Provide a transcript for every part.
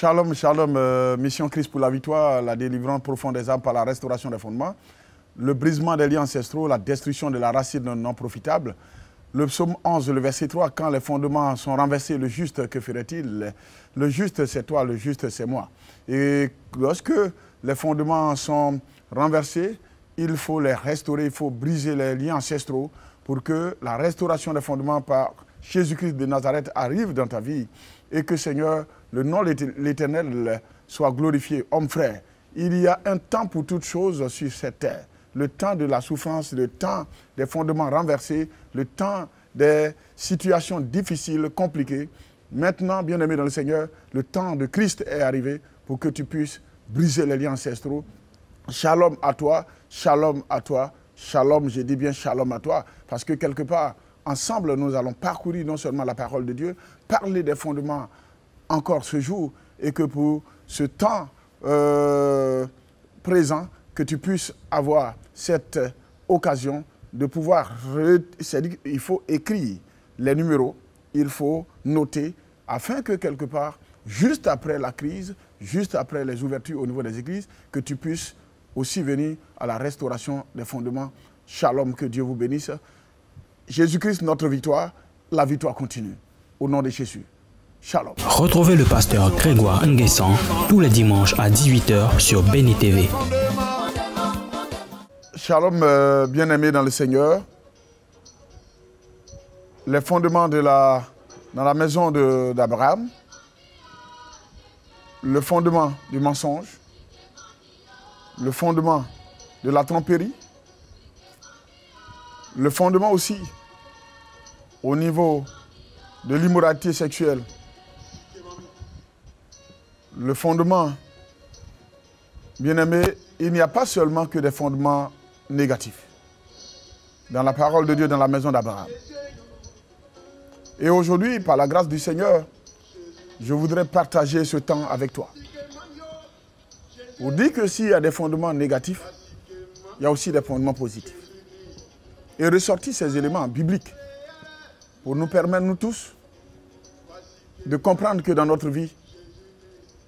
Shalom, shalom, mission Christ pour la victoire, la délivrance profonde des âmes par la restauration des fondements, le brisement des liens ancestraux, la destruction de la racine non profitable. Le psaume 11, le verset 3, quand les fondements sont renversés, le juste, que ferait-il? Le juste, c'est toi, le juste, c'est moi. Et lorsque les fondements sont renversés, il faut les restaurer, il faut briser les liens ancestraux pour que la restauration des fondements par Jésus-Christ de Nazareth arrive dans ta vie et que, Seigneur, le nom de l'Éternel soit glorifié. Homme frère, il y a un temps pour toutes choses sur cette terre. Le temps de la souffrance, le temps des fondements renversés, le temps des situations difficiles, compliquées. Maintenant, bien-aimé dans le Seigneur, le temps de Christ est arrivé pour que tu puisses briser les liens ancestraux. Shalom à toi, shalom à toi, shalom, je dis bien shalom à toi, parce que quelque part, ensemble, nous allons parcourir non seulement la parole de Dieu, parler des fondements encore ce jour, et que pour ce temps présent, que tu puisses avoir cette occasion de pouvoir, c'est-à-dire qu'il faut écrire les numéros, il faut noter, afin que quelque part, juste après la crise, juste après les ouvertures au niveau des églises, que tu puisses aussi venir à la restauration des fondements. Shalom, que Dieu vous bénisse. Jésus-Christ, notre victoire, la victoire continue. Au nom de Jésus. Shalom. Retrouvez le pasteur Grégoire Nguessan tous les dimanches à 18 h sur Béni TV. Shalom, bien-aimés dans le Seigneur. Les fondements dans la maison d'Abraham, le fondement du mensonge, le fondement de la tromperie, le fondement aussi au niveau de l'immoralité sexuelle, le fondement, bien-aimé, il n'y a pas seulement que des fondements négatifs dans la parole de Dieu, dans la maison d'Abraham. Et aujourd'hui, par la grâce du Seigneur, je voudrais partager ce temps avec toi. On dit que s'il y a des fondements négatifs, il y a aussi des fondements positifs. Et ressortir ces éléments bibliques pour nous permettre, nous tous, de comprendre que dans notre vie,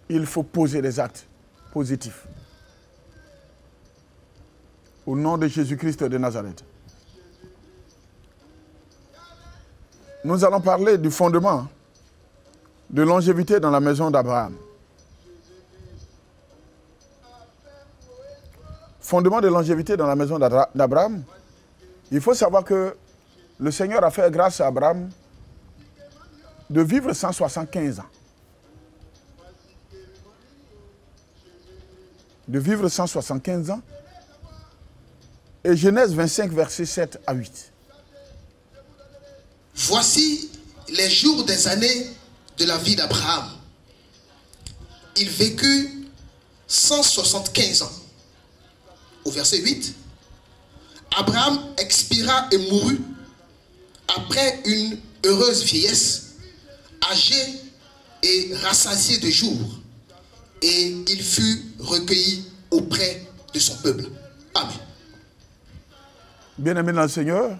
il faut poser des actes positifs. Au nom de Jésus-Christ de Nazareth. Nous allons parler du fondement de longévité dans la maison d'Abraham. Fondement de longévité dans la maison d'Abraham. Il faut savoir que le Seigneur a fait grâce à Abraham de vivre 175 ans. De vivre 175 ans. Et Genèse 25, versets 7 à 8. Voici les jours des années de la vie d'Abraham. Il vécut 175 ans. Au verset 8, Abraham expira et mourut après une heureuse vieillesse, âgé et rassasié de jours, et il fut recueilli auprès de son peuple. Amen. Bien-aimés dans le Seigneur,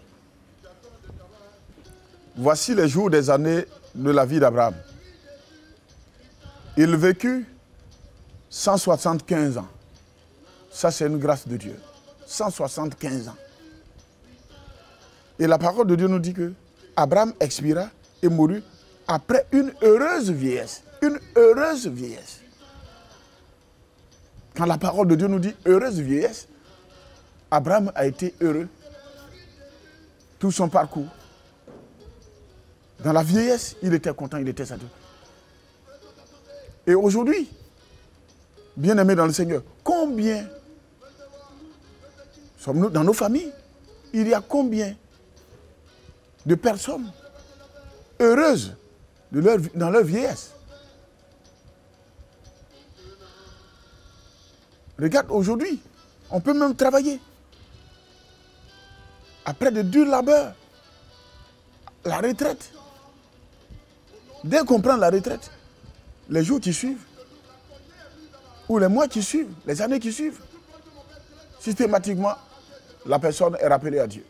voici les jours des années de la vie d'Abraham. Il vécut 175 ans. Ça, c'est une grâce de Dieu. 175 ans. Et la parole de Dieu nous dit que Abraham expira et mourut après une heureuse vieillesse. Une heureuse vieillesse. Quand la parole de Dieu nous dit heureuse vieillesse, Abraham a été heureux tout son parcours. Dans la vieillesse, il était content, il était satisfait. Et aujourd'hui, bien-aimés dans le Seigneur, combien sommes-nous dans nos familles? Il y a combien de personnes heureuses dans leur vieillesse? Regarde, aujourd'hui, on peut même travailler. Après de durs labeurs, la retraite. Dès qu'on prend la retraite, les jours qui suivent, ou les mois qui suivent, les années qui suivent, systématiquement, la personne est rappelée à Dieu.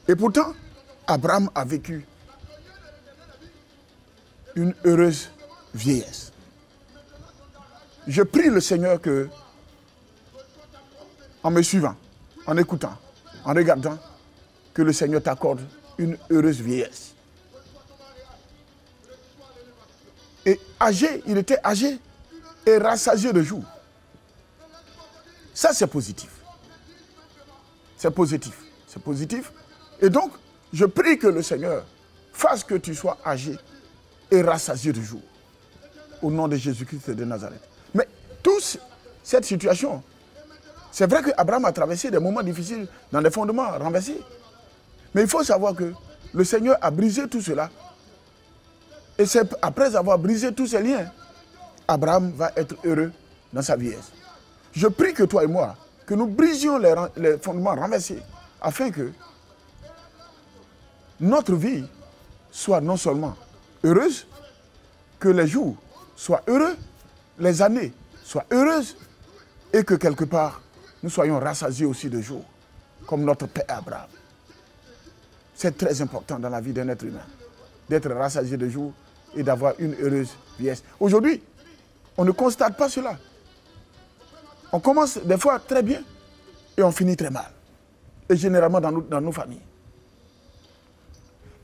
Et pourtant, Abraham a vécu une heureuse vieillesse. Je prie le Seigneur que, en me suivant, en écoutant, en regardant, que le Seigneur t'accorde une heureuse vieillesse. Et âgé, il était âgé et rassasié de jours. Ça, c'est positif. C'est positif. C'est positif. Et donc, je prie que le Seigneur fasse que tu sois âgé et rassasié de jours. Au nom de Jésus-Christ de Nazareth. Mais toute cette situation, c'est vrai qu'Abraham a traversé des moments difficiles dans des fondements renversés. Mais il faut savoir que le Seigneur a brisé tout cela. Et c'est après avoir brisé tous ces liens, Abraham va être heureux dans sa vieillesse. Je prie que toi et moi, que nous brisions les fondements renversés, afin que notre vie soit non seulement heureuse, que les jours soient heureux, les années soient heureuses, et que quelque part, nous soyons rassasiés aussi de jours, comme notre père Abraham. C'est très important dans la vie d'un être humain, d'être rassasié de jours et d'avoir une heureuse vieillesse. Aujourd'hui, on ne constate pas cela. On commence des fois très bien et on finit très mal. Et généralement dans nos familles.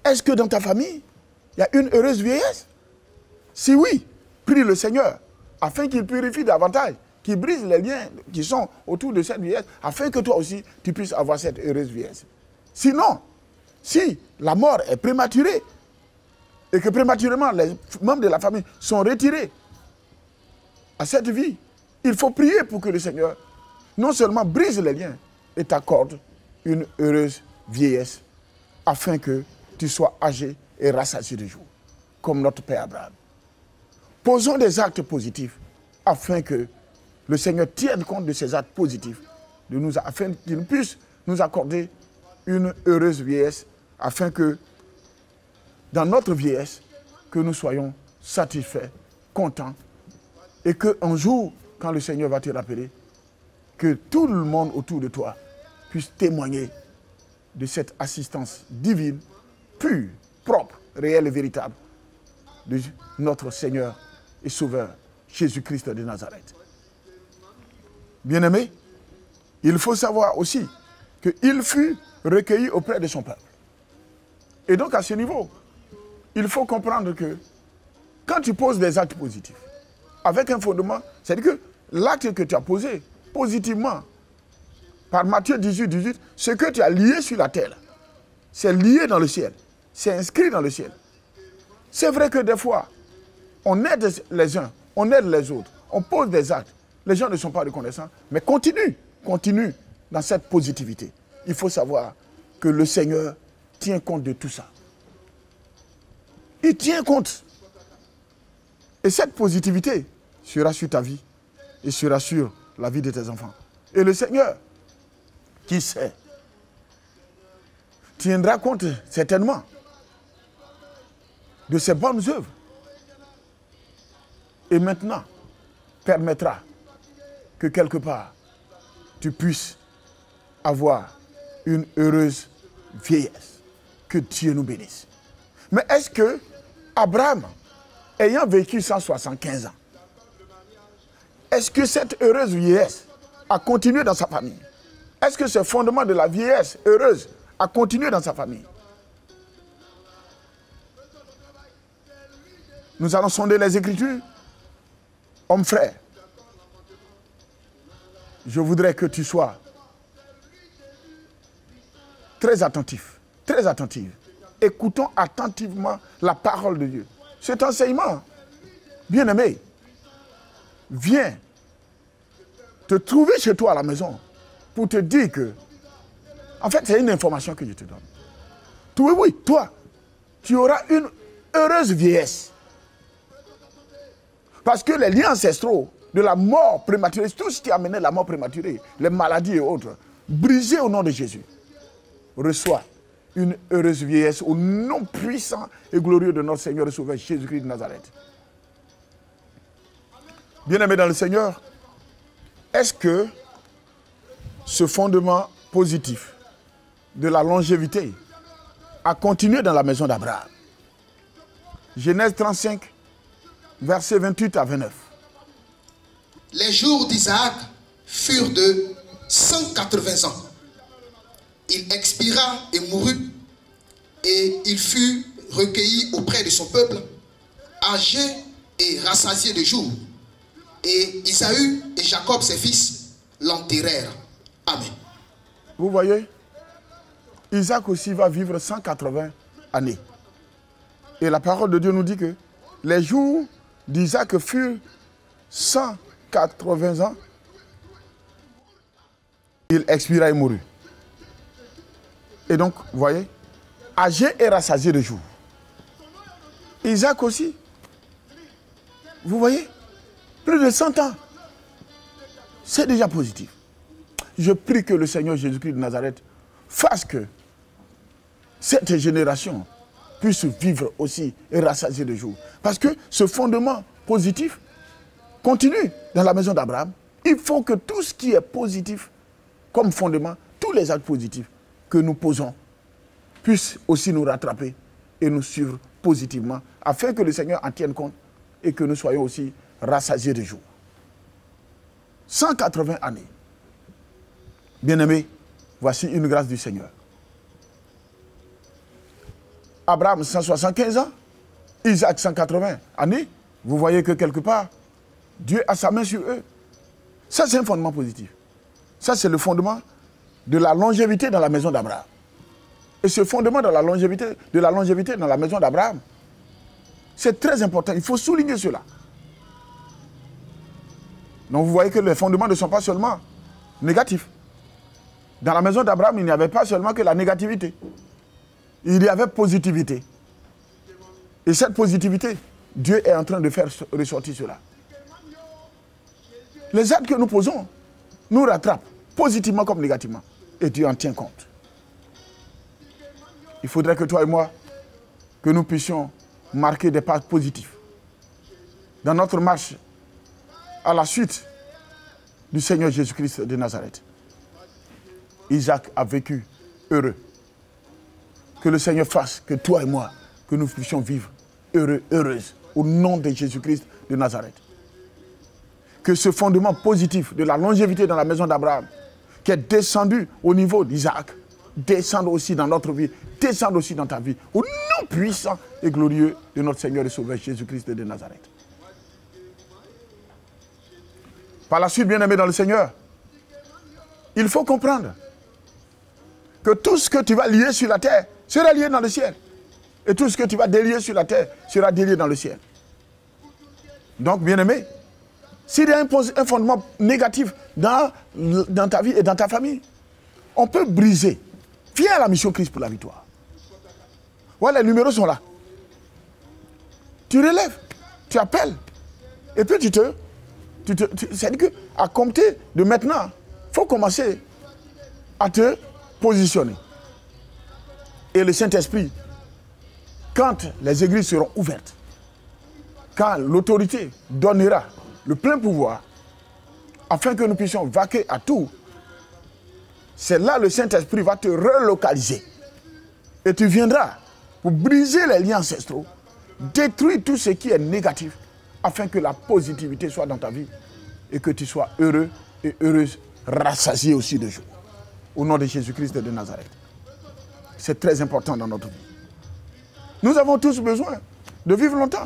Est-ce que dans ta famille, il y a une heureuse vieillesse? Si oui, prie le Seigneur afin qu'il purifie davantage, qu'il brise les liens qui sont autour de cette vieillesse, afin que toi aussi, tu puisses avoir cette heureuse vieillesse. Sinon, si la mort est prématurée, et que prématurément les membres de la famille sont retirés à cette vie, il faut prier pour que le Seigneur non seulement brise les liens et t'accorde une heureuse vieillesse afin que tu sois âgé et rassasié de jours, comme notre Père Abraham. Posons des actes positifs afin que le Seigneur tienne compte de ces actes positifs, afin qu'il puisse nous accorder une heureuse vieillesse, afin que dans notre vieillesse, que nous soyons satisfaits, contents, et qu'un jour, quand le Seigneur va te rappeler, que tout le monde autour de toi puisse témoigner de cette assistance divine, pure, propre, réelle et véritable, de notre Seigneur et Sauveur, Jésus-Christ de Nazareth. Bien-aimé, il faut savoir aussi qu'il fut recueilli auprès de son peuple. Et donc à ce niveau, il faut comprendre que quand tu poses des actes positifs, avec un fondement, c'est-à-dire que l'acte que tu as posé positivement, par Matthieu 18, ce que tu as lié sur la terre, c'est lié dans le ciel, c'est inscrit dans le ciel. C'est vrai que des fois, on aide les uns, on aide les autres, on pose des actes, les gens ne sont pas reconnaissants, mais continue dans cette positivité. Il faut savoir que le Seigneur tient compte de tout ça. Il tient compte. Et cette positivité sera sur ta vie et sera sur la vie de tes enfants. Et le Seigneur, qui sait, tiendra compte certainement de ses bonnes œuvres. Et maintenant, permettra que quelque part, tu puisses avoir une heureuse vieillesse. Que Dieu nous bénisse. Mais est-ce que Abraham, ayant vécu 175 ans, est-ce que cette heureuse vieillesse a continué dans sa famille? Est-ce que ce fondement de la vieillesse heureuse a continué dans sa famille? Nous allons sonder les Écritures. Homme frère, je voudrais que tu sois très attentif, très attentive. Écoutons attentivement la parole de Dieu. Cet enseignement, bien-aimé, vient te trouver chez toi à la maison pour te dire que, en fait, c'est une information que je te donne. Oui, toi, tu auras une heureuse vieillesse. Parce que les liens ancestraux de la mort prématurée, tout ce qui amenait la mort prématurée, les maladies et autres, brisés au nom de Jésus, reçoit une heureuse vieillesse au nom puissant et glorieux de notre Seigneur et Sauveur Jésus-Christ de Nazareth. Bien-aimés dans le Seigneur, est-ce que ce fondement positif de la longévité a continué dans la maison d'Abraham? Genèse 35, versets 28 à 29. Les jours d'Isaac furent de 180 ans. Il expira et mourut, et il fut recueilli auprès de son peuple, âgé et rassasié de jours. Et Isaü et Jacob, ses fils, l'enterrèrent. Amen. Vous voyez, Isaac aussi va vivre 180 années. Et la parole de Dieu nous dit que les jours d'Isaac furent 180 ans. Il expira et mourut. Et donc, vous voyez, âgé et rassasié de jours. Isaac aussi, vous voyez, plus de 100 ans. C'est déjà positif. Je prie que le Seigneur Jésus-Christ de Nazareth fasse que cette génération puisse vivre aussi et rassasier de jours. Parce que ce fondement positif continue dans la maison d'Abraham. Il faut que tout ce qui est positif comme fondement, tous les actes positifs que nous posons puissent aussi nous rattraper et nous suivre positivement afin que le Seigneur en tienne compte et que nous soyons aussi rassasiés de jours. 180 années. Bien-aimés, voici une grâce du Seigneur. Abraham, 175 ans. Isaac, 180 années. Vous voyez que quelque part, Dieu a sa main sur eux. Ça, c'est un fondement positif. Ça, c'est le fondement de la longévité dans la maison d'Abraham. Et ce fondement de la longévité dans la maison d'Abraham, c'est très important. Il faut souligner cela. Donc vous voyez que les fondements ne sont pas seulement négatifs. Dans la maison d'Abraham, il n'y avait pas seulement que la négativité. Il y avait positivité. Et cette positivité, Dieu est en train de faire ressortir cela. Les actes que nous posons nous rattrapent, positivement comme négativement. Et Dieu en tient compte. Il faudrait que toi et moi, que nous puissions marquer des pas positifs dans notre marche à la suite du Seigneur Jésus-Christ de Nazareth. Isaac a vécu heureux. Que le Seigneur fasse que toi et moi, que nous puissions vivre heureux, heureuses, au nom de Jésus-Christ de Nazareth. Que ce fondement positif de la longévité dans la maison d'Abraham, qui est descendu au niveau d'Isaac, descende aussi dans notre vie, descende aussi dans ta vie, au nom puissant et glorieux de notre Seigneur et Sauveur Jésus-Christ de Nazareth. Par la suite, bien-aimé dans le Seigneur, il faut comprendre que tout ce que tu vas lier sur la terre sera lié dans le ciel. Et tout ce que tu vas délier sur la terre sera délié dans le ciel. Donc, bien-aimé, s'il y a un fondement négatif dans ta vie et dans ta famille, on peut briser. Viens à la mission Christ pour la victoire. Voilà, les numéros sont là. Tu relèves, tu appelles. Et puis c'est-à-dire qu'à compter de maintenant, il faut commencer à te positionner. Et le Saint-Esprit, quand les églises seront ouvertes, quand l'autorité donnera le plein pouvoir, afin que nous puissions vaquer à tout, c'est là le Saint-Esprit va te relocaliser. Et tu viendras pour briser les liens ancestraux, détruire tout ce qui est négatif, afin que la positivité soit dans ta vie et que tu sois heureux et heureuse, rassasié aussi de joie. Au nom de Jésus-Christ de Nazareth. C'est très important dans notre vie. Nous avons tous besoin de vivre longtemps.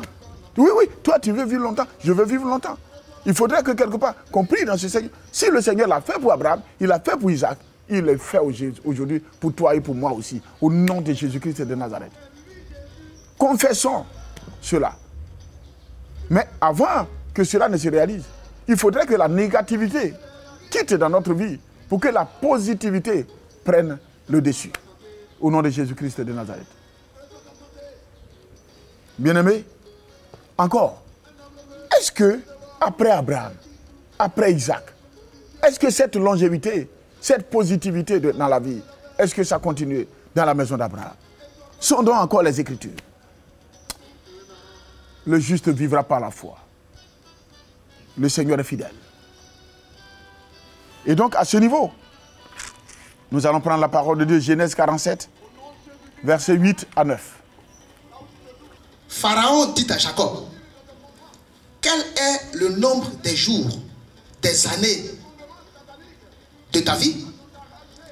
Oui, oui, toi tu veux vivre longtemps, je veux vivre longtemps. Il faudrait que quelque part, compris dans ce Seigneur, si le Seigneur l'a fait pour Abraham, il l'a fait pour Isaac, il le fait aujourd'hui pour toi et pour moi aussi, au nom de Jésus-Christ de Nazareth. Confessons cela. Mais avant que cela ne se réalise, il faudrait que la négativité quitte dans notre vie pour que la positivité prenne le dessus. Au nom de Jésus-Christ de Nazareth. Bien-aimés, encore, est-ce que après Abraham, après Isaac, est-ce que cette longévité, cette positivité dans la vie, est-ce que ça continue dans la maison d'Abraham? Sondons encore les Écritures. Le juste vivra par la foi. Le Seigneur est fidèle. Et donc, à ce niveau, nous allons prendre la parole de Dieu, Genèse 47, versets 8 à 9. Pharaon dit à Jacob, quel est le nombre des jours, des années de ta vie?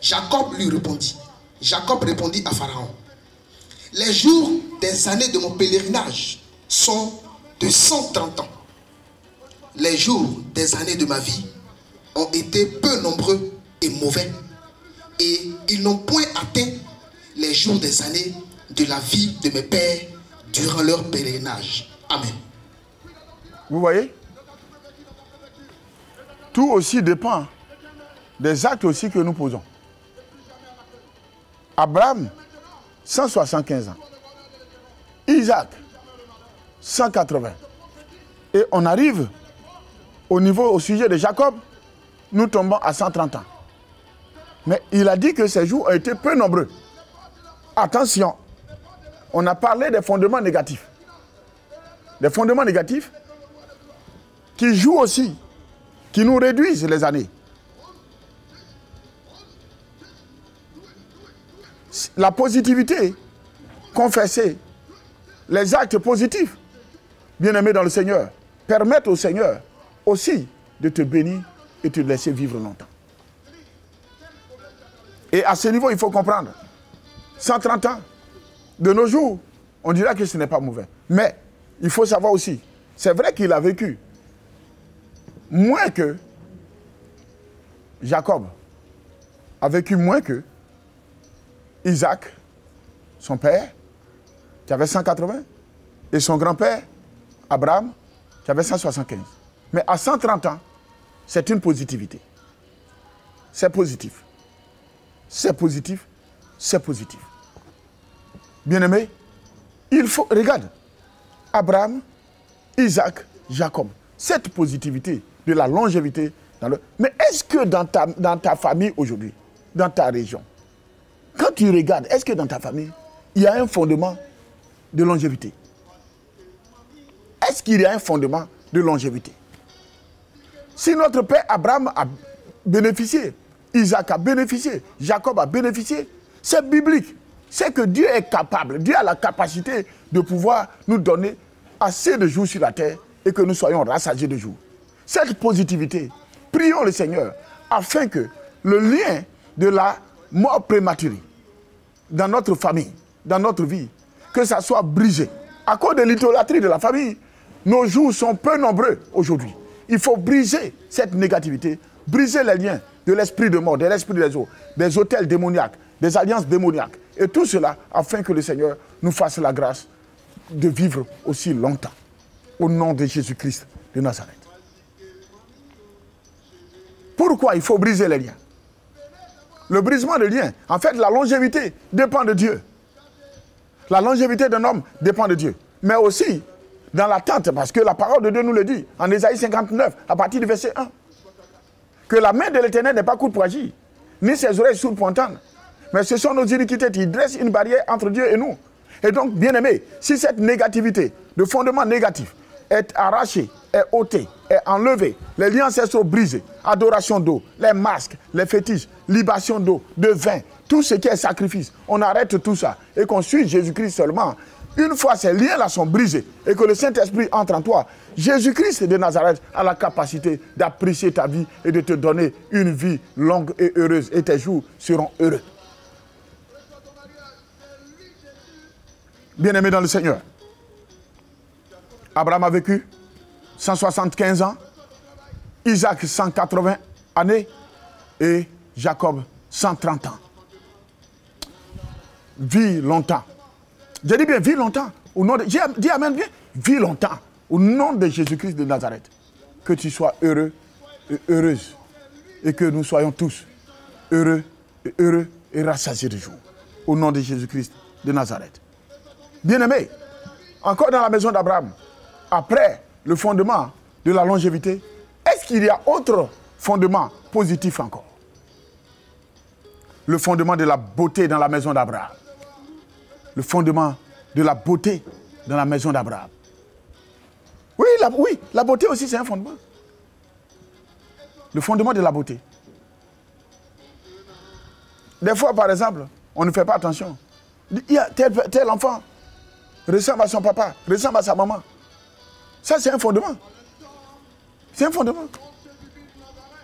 Jacob lui répondit. Jacob répondit à Pharaon, les jours des années de mon pèlerinage sont de 130 ans. Les jours des années de ma vie ont été peu nombreux et mauvais, et ils n'ont point atteint les jours des années de la vie de mes pères durant leur pèlerinage. Amen. Vous voyez? Tout aussi dépend des actes aussi que nous posons. Abraham, 175 ans. Isaac, 180. Et on arrive au sujet de Jacob, nous tombons à 130 ans. Mais il a dit que ces jours ont été peu nombreux. Attention, on a parlé des fondements négatifs. Des fondements négatifs qui jouent aussi, qui nous réduisent les années. La positivité, confesser, les actes positifs, bien-aimés dans le Seigneur, permettent au Seigneur aussi de te bénir et te laisser vivre longtemps. Et à ce niveau, il faut comprendre, 130 ans, de nos jours, on dira que ce n'est pas mauvais. Mais il faut savoir aussi, c'est vrai qu'il a vécu moins que Jacob, a vécu moins que Isaac, son père, qui avait 180, et son grand-père, Abraham, qui avait 175. Mais à 130 ans, c'est une positivité. C'est positif. C'est positif. C'est positif. Bien-aimé, il faut... Regarde, Abraham, Isaac, Jacob. Cette positivité de la longévité. Mais est-ce que dans ta famille aujourd'hui, dans ta région, quand tu regardes, est-ce que dans ta famille, il y a un fondement de longévité? Est-ce qu'il y a un fondement de longévité? Si notre père Abraham a bénéficié, Isaac a bénéficié, Jacob a bénéficié, c'est biblique. C'est que Dieu est capable, Dieu a la capacité de pouvoir nous donner assez de jours sur la terre et que nous soyons rassasiés de jours. Cette positivité, prions le Seigneur afin que le lien de la mort prématurée dans notre famille, dans notre vie, que ça soit brisé. À cause de l'idolâtrie de la famille, nos jours sont peu nombreux aujourd'hui. Il faut briser cette négativité, briser les liens de l'esprit de mort, de l'esprit des eaux, des hôtels démoniaques, des alliances démoniaques. Et tout cela afin que le Seigneur nous fasse la grâce de vivre aussi longtemps. Au nom de Jésus-Christ de Nazareth. Pourquoi il faut briser les liens? Le brisement de liens, en fait, la longévité dépend de Dieu. La longévité d'un homme dépend de Dieu. Mais aussi, dans l'attente, parce que la parole de Dieu nous le dit, en Ésaïe 59, à partir du verset 1, que la main de l'Éternel n'est pas courte pour agir, ni ses oreilles sourdes pour entendre. Mais ce sont nos iniquités qui dressent une barrière entre Dieu et nous. Et donc, bien-aimés, si cette négativité, de fondement négatif, est arrachée, est ôtée, est enlevée, les liens ancestraux brisés, adoration d'eau, les masques, les fétiches, libation d'eau, de vin, tout ce qui est sacrifice, on arrête tout ça et qu'on suit Jésus-Christ seulement. Une fois ces liens-là sont brisés et que le Saint-Esprit entre en toi, Jésus-Christ de Nazareth a la capacité d'apprécier ta vie et de te donner une vie longue et heureuse. Et tes jours seront heureux. Bien-aimé dans le Seigneur, Abraham a vécu 175 ans, Isaac 180 années et Jacob 130 ans. Vis longtemps. Je dis bien, vis longtemps. Au nom de... Dis amen bien. Vis longtemps. Au nom de Jésus-Christ de Nazareth. Que tu sois heureux et heureuse. Et que nous soyons tous heureux et rassasiés de jour. Au nom de Jésus-Christ de Nazareth. Bien-aimé, encore dans la maison d'Abraham, après le fondement de la longévité, est-ce qu'il y a autre fondement positif encore? Le fondement de la beauté dans la maison d'Abraham. Le fondement de la beauté dans la maison d'Abraham. Oui, la beauté aussi c'est un fondement. Le fondement de la beauté. Des fois, par exemple, on ne fait pas attention. Il y a tel enfant ressemble à son papa, ressemble à sa maman. Ça, c'est un fondement. C'est un fondement.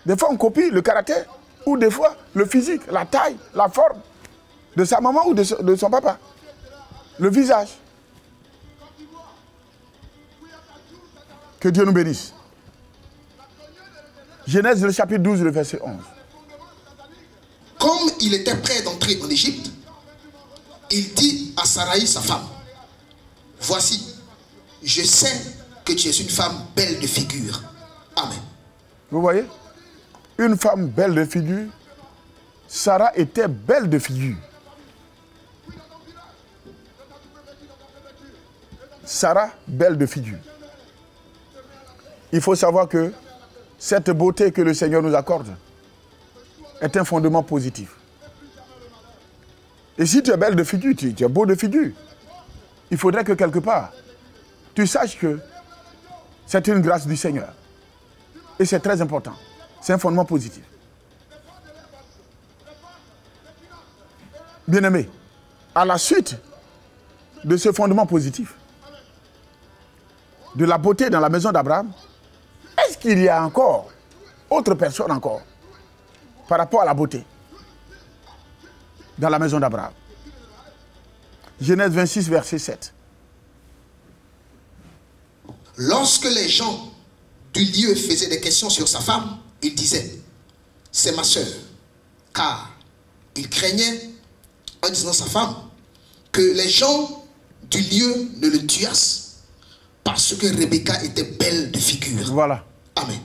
Des fois, on copie le caractère, ou des fois, le physique, la taille, la forme de sa maman ou de son papa. Le visage. Que Dieu nous bénisse. Genèse, le chapitre 12, le verset 11. Comme il était prêt d'entrer en Égypte, il dit à Sarai, sa femme, « Voici, je sais que tu es une femme belle de figure. » Amen. Vous voyez? Une femme belle de figure. Sarah était belle de figure. Sarah, belle de figure. Il faut savoir que cette beauté que le Seigneur nous accorde est un fondement positif. Et si tu es belle de figure, tu es beau de figure, il faudrait que quelque part, tu saches que c'est une grâce du Seigneur. Et c'est très important. C'est un fondement positif. Bien-aimé, à la suite de ce fondement positif, de la beauté dans la maison d'Abraham, est-ce qu'il y a encore autre personne encore par rapport à la beauté dans la maison d'Abraham? Genèse 26, verset 7. Lorsque les gens du lieu faisaient des questions sur sa femme, il disait, « C'est ma sœur. » Car il craignait, en disant sa femme, que les gens du lieu ne le tuassent parce que Rebecca était belle de figure. Voilà. Amen.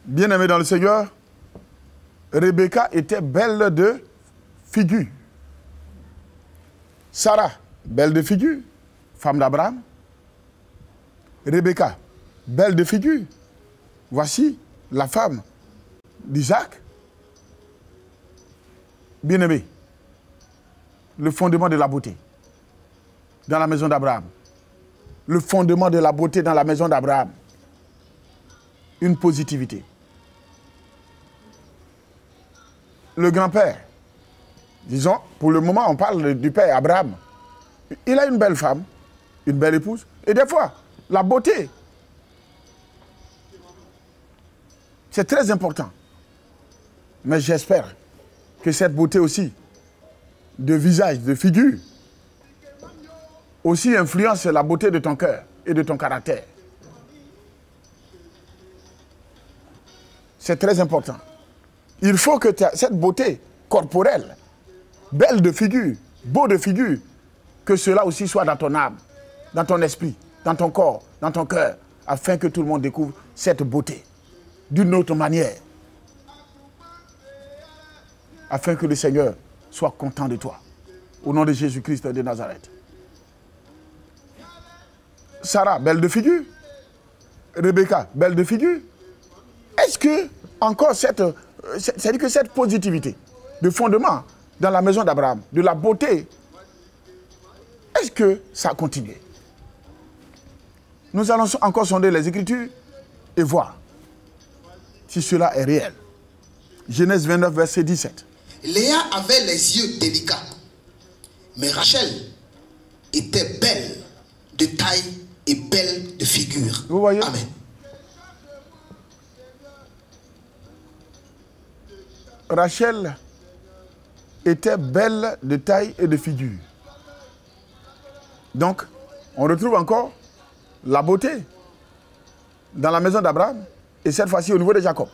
Bien-aimé dans le Seigneur, Rebecca était belle de figure. Sarah, belle de figure, femme d'Abraham. Rebecca, belle de figure. Voici la femme d'Isaac. Bien-aimé, le fondement de la beauté dans la maison d'Abraham. Le fondement de la beauté dans la maison d'Abraham. Une positivité. Le grand-père, disons, pour le moment, on parle du père Abraham. Il a une belle femme, une belle épouse, et des fois, la beauté. C'est très important. Mais j'espère que cette beauté aussi, de visage, de figure, aussi influence la beauté de ton cœur et de ton caractère. C'est très important. Il faut que cette beauté corporelle, belle de figure, beau de figure, que cela aussi soit dans ton âme, dans ton esprit, dans ton corps, dans ton cœur, afin que tout le monde découvre cette beauté d'une autre manière. Afin que le Seigneur soit content de toi. Au nom de Jésus-Christ de Nazareth. Sarah, belle de figure. Rebecca, belle de figure. Est-ce que encore c'est-à-dire que cette positivité de fondement dans la maison d'Abraham, de la beauté, est-ce que ça a continué? Nous allons encore sonder les Écritures et voir si cela est réel. Genèse 29, verset 17. Léa avait les yeux délicats, mais Rachel était belle de taille et belle de figure. Vous voyez? Amen. Rachel était belle de taille et de figure. Donc, on retrouve encore la beauté dans la maison d'Abraham et cette fois-ci au niveau de Jacob.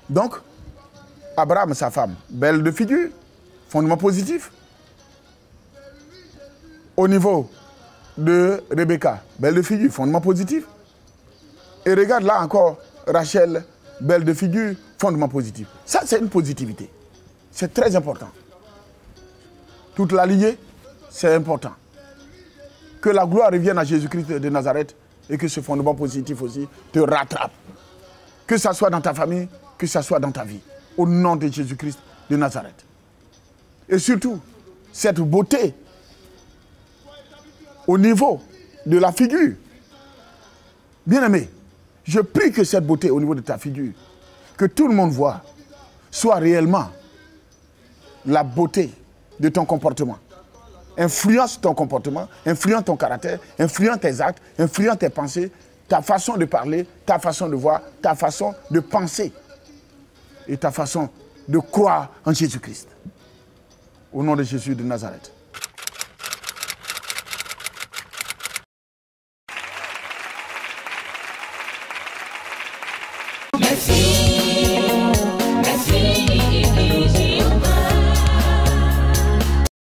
Donc, Abraham, sa femme, belle de figure, fondement positif. Au niveau de Rebecca, belle de figure, fondement positif. Et regarde là encore, Rachel, belle de figure, fondement positif. Ça, c'est une positivité. C'est très important. Toute la lignée, c'est important. Que la gloire revienne à Jésus-Christ de Nazareth et que ce fondement positif aussi te rattrape. Que ça soit dans ta famille, que ça soit dans ta vie. Au nom de Jésus-Christ de Nazareth. Et surtout, cette beauté au niveau de la figure. Bien-aimé, je prie que cette beauté au niveau de ta figure, que tout le monde voit, soit réellement la beauté de ton comportement. Influence ton comportement, influence ton caractère, influence tes actes, influence tes pensées, ta façon de parler, ta façon de voir, ta façon de penser et ta façon de croire en Jésus-Christ. Au nom de Jésus de Nazareth.